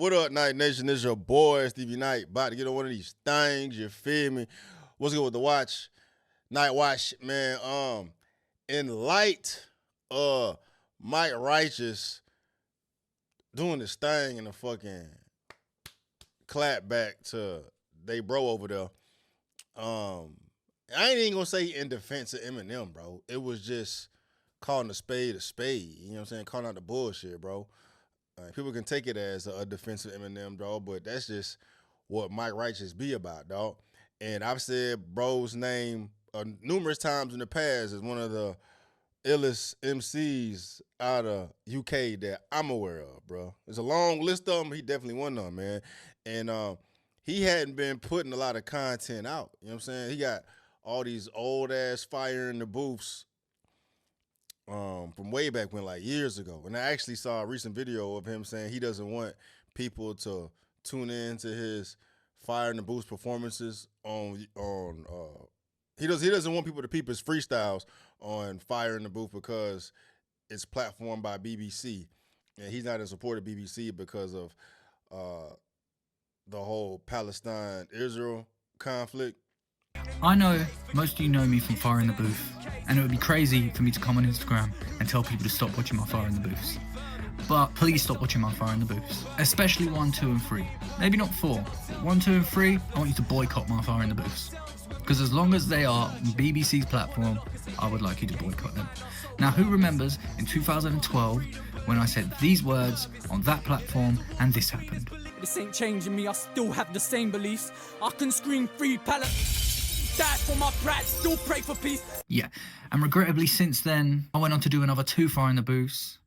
What up, Night Nation? This is your boy, Stevie Knight, about to get on one of these things, you feel me? What's good with the watch? Night watch, man. In light of Mike Righteous doing this thing in the fucking clap back to they bro over there, I ain't even gonna say in defense of Eminem, bro. It was just calling a spade, you know what I'm saying? Calling out the bullshit, bro. People can take it as a defensive Eminem, dog, but that's just what Mike Righteous be about, dog. And I've said bro's name numerous times in the past as one of the illest MCs out of UK that I'm aware of, bro. There's a long list of them. He definitely one of them, man. And he hadn't been putting a lot of content out. You know what I'm saying? He got all these old-ass fire in the booths from way back when, like years ago. And I actually saw a recent video of him saying he doesn't want people to tune in to his Fire in the Booth performances he doesn't want people to peep his freestyles on Fire in the Booth because it's platformed by BBC. And he's not in support of BBC because of the whole Palestine-Israel conflict. I know most of you know me from Fire in the Booth, and it would be crazy for me to come on Instagram and tell people to stop watching my Fire in the Booths. But please stop watching my Fire in the Booths, especially 1, 2, and 3. Maybe not 4, but 1, 2, and 3, I want you to boycott my Fire in the Booths. Because as long as they are on BBC's platform, I would like you to boycott them. Now, who remembers in 2012 when I said these words on that platform and this happened? This ain't changing me, I still have the same beliefs. I can scream free Palestine. Die for my brats, still pray for peace. Yeah, and regrettably since then, I went on to do another 2 Fire in the Booths.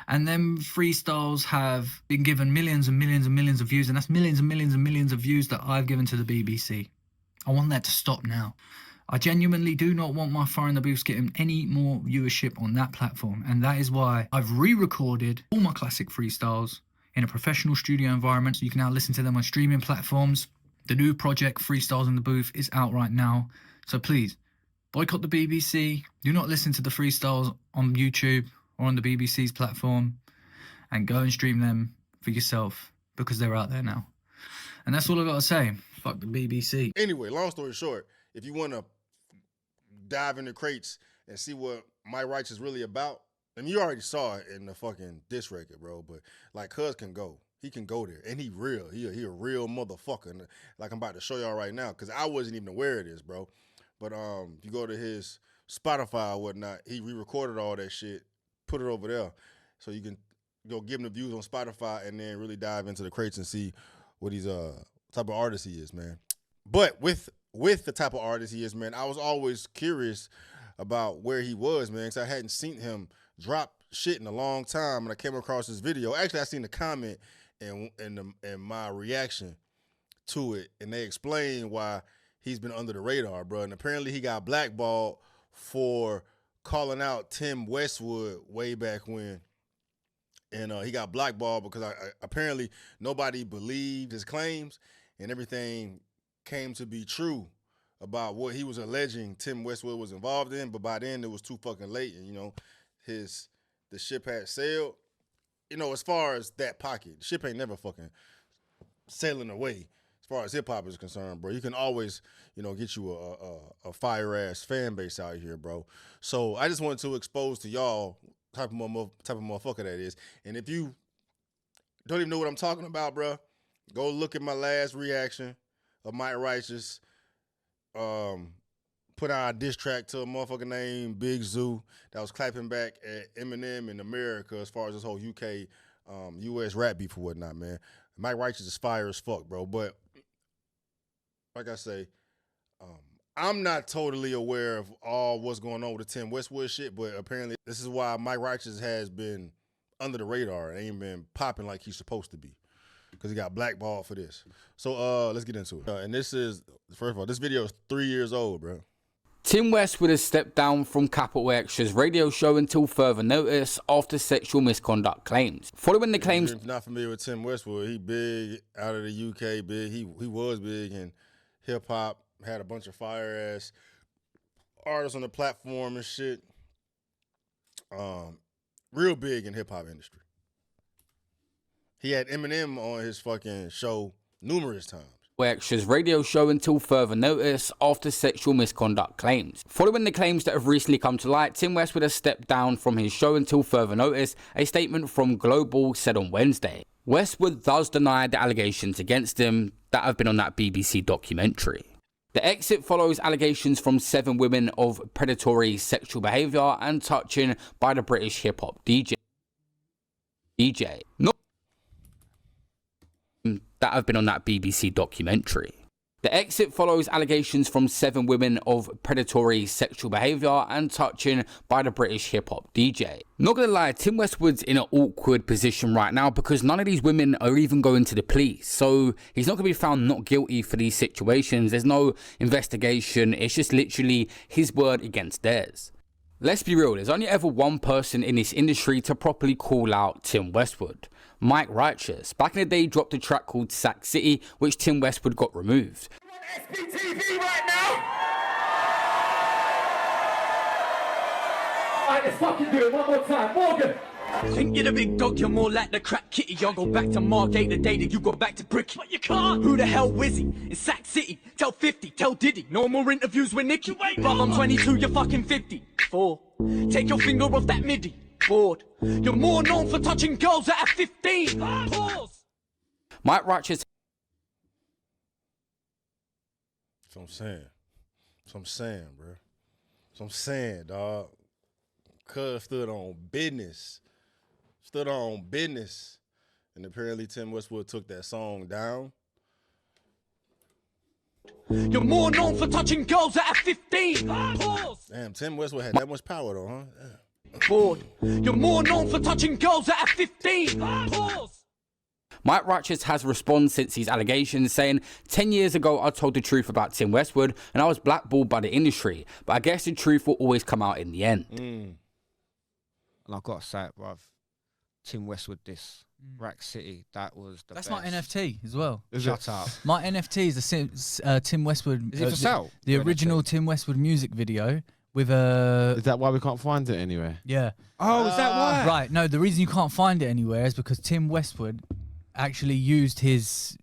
And them freestyles have been given millions and millions and millions of views, and that's millions and millions and millions of views that I've given to the BBC. I want that to stop now. I genuinely do not want my Fire in the Booths getting any more viewership on that platform, and that is why I've re-recorded all my classic freestyles in a professional studio environment, so you can now listen to them on streaming platforms. The new project, Freestyles in the Booth, is out right now. So please, boycott the BBC. Do not listen to the freestyles on YouTube or on the BBC's platform. And go and stream them for yourself because they're out there now. And that's all I got to say. Fuck the BBC. Anyway, long story short, if you want to dive into crates and see what Mike Righteous is really about, and you already saw it in the fucking diss record, bro, but like Cuz can go. He can go there, and he real. He a real motherfucker, like I'm about to show y'all right now, because I wasn't even aware of this, bro. But if you go to his Spotify or whatnot, he re-recorded all that shit, put it over there, so you can go give him the views on Spotify and then really dive into the crates and see what he's type of artist he is, man. But with the type of artist he is, man, I was always curious about where he was, man, because I hadn't seen him drop shit in a long time, and I came across this video. Actually, I seen the comment and my reaction to it, and they explained why he's been under the radar, bro. And apparently he got blackballed for calling out Tim Westwood way back when, and he got blackballed because apparently nobody believed his claims, and everything came to be true about what he was alleging Tim Westwood was involved in. But by then it was too fucking late, and you know the ship had sailed. You know, as far as that pocket, the ship ain't never fucking sailing away as far as hip-hop is concerned, bro. You can always, you know, get you a fire-ass fan base out here, bro. So I just wanted to expose to y'all type of motherfucker that is. And if you don't even know what I'm talking about, bro, go look at my last reaction of Mike Righteous. Put out a diss track to a motherfucker named Big Zoo that was clapping back at Eminem in America as far as this whole UK, US rap beef or whatnot, man. Mike Righteous is fire as fuck, bro. But like I say, I'm not totally aware of all what's going on with the Tim Westwood shit, but apparently this is why Mike Righteous has been under the radar and ain't been popping like he's supposed to be, because he got blackballed for this. So let's get into it. And this is, first of all, this video is 3 years old, bro. Tim Westwood has stepped down from Capital Extra's radio show until further notice after sexual misconduct claims. Following the claims... If you're not familiar with Tim Westwood, he big out of the UK, big. He was big in hip-hop, had a bunch of fire-ass artists on the platform and shit. Real big in hip-hop industry. He had Eminem on his fucking show numerous times. Extra's radio show until further notice after sexual misconduct claims. Following the claims that have recently come to light, Tim Westwood has stepped down from his show until further notice, a statement from Global said on Wednesday. Westwood thus denied the allegations against him that have been on that BBC documentary. The exit follows allegations from 7 women of predatory sexual behaviour and touching by the British hip-hop DJ. That have been on that BBC documentary. The exit follows allegations from 7 women of predatory sexual behaviour and touching by the British hip-hop DJ. Not gonna lie, Tim Westwood's in an awkward position right now because none of these women are even going to the police. So he's not gonna be found not guilty for these situations. There's no investigation. It's just literally his word against theirs. Let's be real, there's only ever one person in this industry to properly call out Tim Westwood. Mike Righteous. Back in the day, he dropped a track called Sack City, which Tim Westwood got removed. SPTV right now! Alright, let's fucking do it one more time. Morgan! Think you're the big dog, you're more like the crack kitty. Y'all go back to Margate the day that you go back to Bricky. But you can't! Who the hell Wizzy? In Sack City, tell 50, tell Diddy. No more interviews with Nicky. Bruv, I'm 22, you're fucking 50. 4. Take your finger off that MIDI. Bored. You're more known for touching girls at 15. Pause. Mike Righteous. That's what I'm saying. That's what I'm saying, bro. That's what I'm saying, dog. Cuz stood on business. Stood on business. And apparently Tim Westwood took that song down. You're more known for touching girls at 15. Pause. Damn, Tim Westwood had that much power though, huh? Yeah. Bored. You're more known for touching girls at 15. Pause. Mike Righteous has responded since these allegations, saying, 10 years ago I told the truth about Tim Westwood and I was blackballed by the industry, but I guess the truth will always come out in the end. And I've got to say it, bruv. Tim Westwood, this Rack City, that was the That's best. my NFT as well. Shut up. My NFT is a Tim Westwood. Is it for sale? The original Tim Westwood music video with a. Is that why we can't find it anywhere? Yeah. Oh, is that why? Right. No, the reason you can't find it anywhere is because Tim Westwood actually used his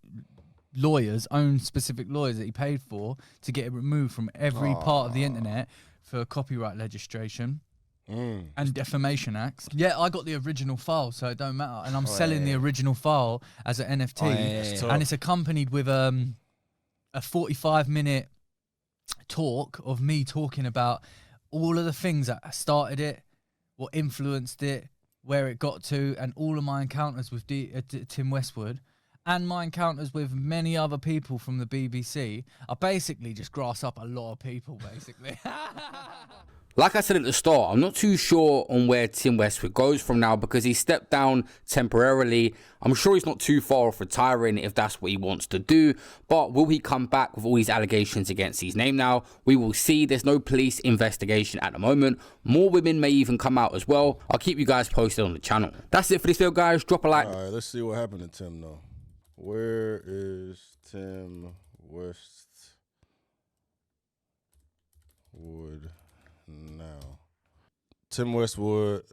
own specific lawyers that he paid for to get it removed from every part of the internet for copyright legislation. And defamation acts. Yeah, I got the original file, so it don't matter. And I'm selling the original file as an NFT. And it's accompanied with a 45-minute talk of me talking about all of the things that started it, what influenced it, where it got to, and all of my encounters with Tim Westwood and my encounters with many other people from the BBC. I basically just grass up a lot of people, basically. Like I said at the start, I'm not too sure on where Tim Westwood goes from now because he stepped down temporarily. I'm sure he's not too far off retiring if that's what he wants to do. But will he come back with all these allegations against his name now? We will see. There's no police investigation at the moment. More women may even come out as well. I'll keep you guys posted on the channel. That's it for this video, guys. Drop a like. All right, let's see what happened to Tim, though. Where is Tim Westwood now? Tim Westwood.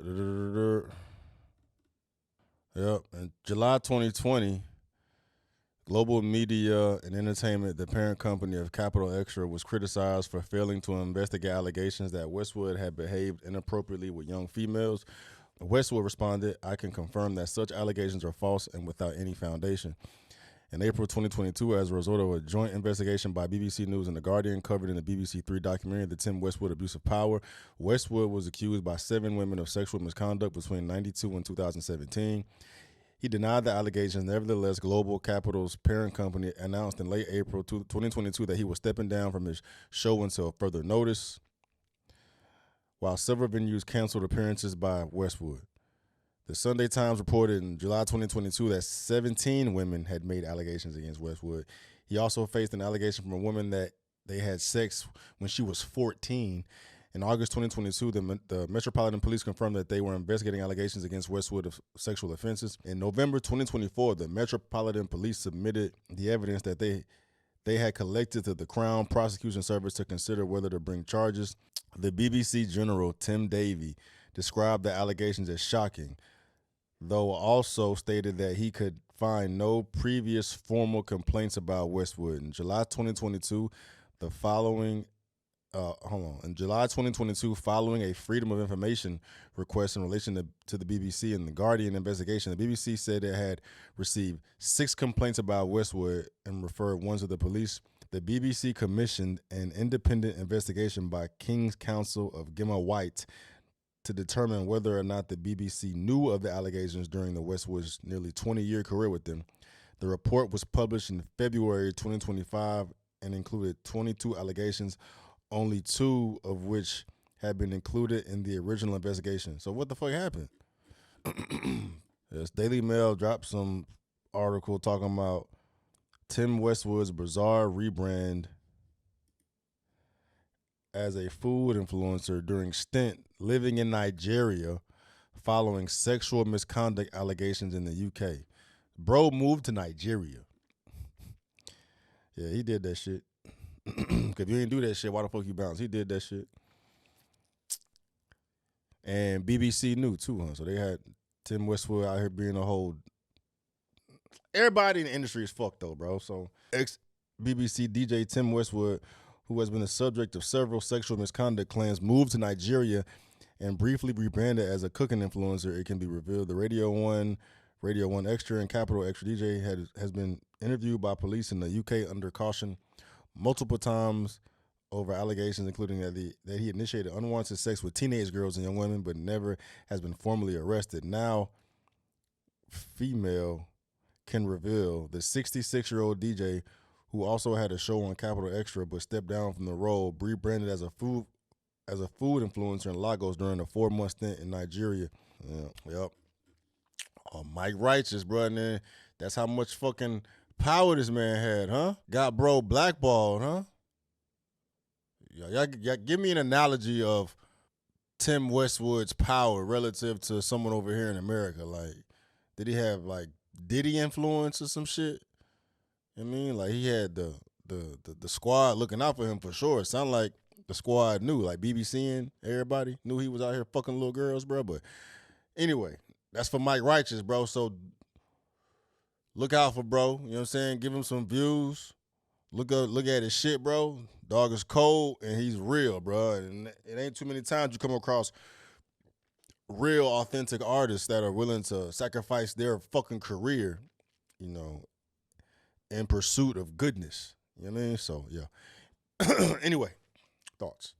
Yep. In July 2020, Global Media and Entertainment, the parent company of Capital Extra, was criticized for failing to investigate allegations that Westwood had behaved inappropriately with young females. Westwood responded, "I can confirm that such allegations are false and without any foundation." In April 2022, as a result of a joint investigation by BBC News and The Guardian covered in the BBC 3 documentary, The Tim Westwood Abuse of Power, Westwood was accused by 7 women of sexual misconduct between 1992 and 2017. He denied the allegations. Nevertheless, Global Capital's parent company announced in late April 2022 that he was stepping down from his show until further notice, while several venues canceled appearances by Westwood. The Sunday Times reported in July 2022 that 17 women had made allegations against Westwood. He also faced an allegation from a woman that they had sex when she was 14. In August 2022, the Metropolitan Police confirmed that they were investigating allegations against Westwood of sexual offenses. In November 2024, the Metropolitan Police submitted the evidence that they had collected to the Crown Prosecution Service to consider whether to bring charges. The BBC General, Tim Davie, described the allegations as shocking, though also stated that he could find no previous formal complaints about Westwood. In July 2022, in July 2022, following a Freedom of Information request in relation to the BBC and the Guardian investigation, the BBC said it had received 6 complaints about Westwood and referred one to the police. The BBC commissioned an independent investigation by King's Counsel of Gemma White to determine whether or not the BBC knew of the allegations during the Westwood's nearly 20-year career with them. The report was published in February 2025 and included 22 allegations, only 2 of which had been included in the original investigation. So what the fuck happened? Yes, Daily Mail dropped some article talking about Tim Westwood's bizarre rebrand as a food influencer during stint living in Nigeria following sexual misconduct allegations in the UK. Bro moved to Nigeria. Yeah, he did that shit. If you didn't do that shit, why the fuck you bounce? He did that shit. And BBC knew too, huh? So they had Tim Westwood out here being a whole... Everybody in the industry is fucked though, bro. So ex-BBC DJ Tim Westwood, who has been the subject of several sexual misconduct claims, moved to Nigeria and briefly rebranded as a cooking influencer. It can be revealed the Radio 1 Extra and Capital Extra DJ has been interviewed by police in the UK under caution multiple times over allegations, including that he initiated unwanted sex with teenage girls and young women, but never has been formally arrested. Now, female can reveal the 66-year-old DJ, who also had a show on Capital Extra but stepped down from the role, rebranded as a food influencer in Lagos during a 4-month stint in Nigeria. Yep. Oh, Mike Righteous, bro. And then that's how much fucking power this man had, huh? Got bro blackballed, huh? Y'all give me an analogy of Tim Westwood's power relative to someone over here in America. Like, did he have like Diddy influence or some shit? I mean, like he had the squad looking out for him for sure. It sounded like the squad knew, like BBC and everybody knew he was out here fucking little girls, bro. But anyway, that's for Mike Righteous, bro. So look out for bro. You know what I'm saying? Give him some views. Look at his shit, bro. Dog is cold and he's real, bro. And it ain't too many times you come across real, authentic artists that are willing to sacrifice their fucking career, you know, in pursuit of goodness. You know what I mean? So, yeah. Anyway, thoughts?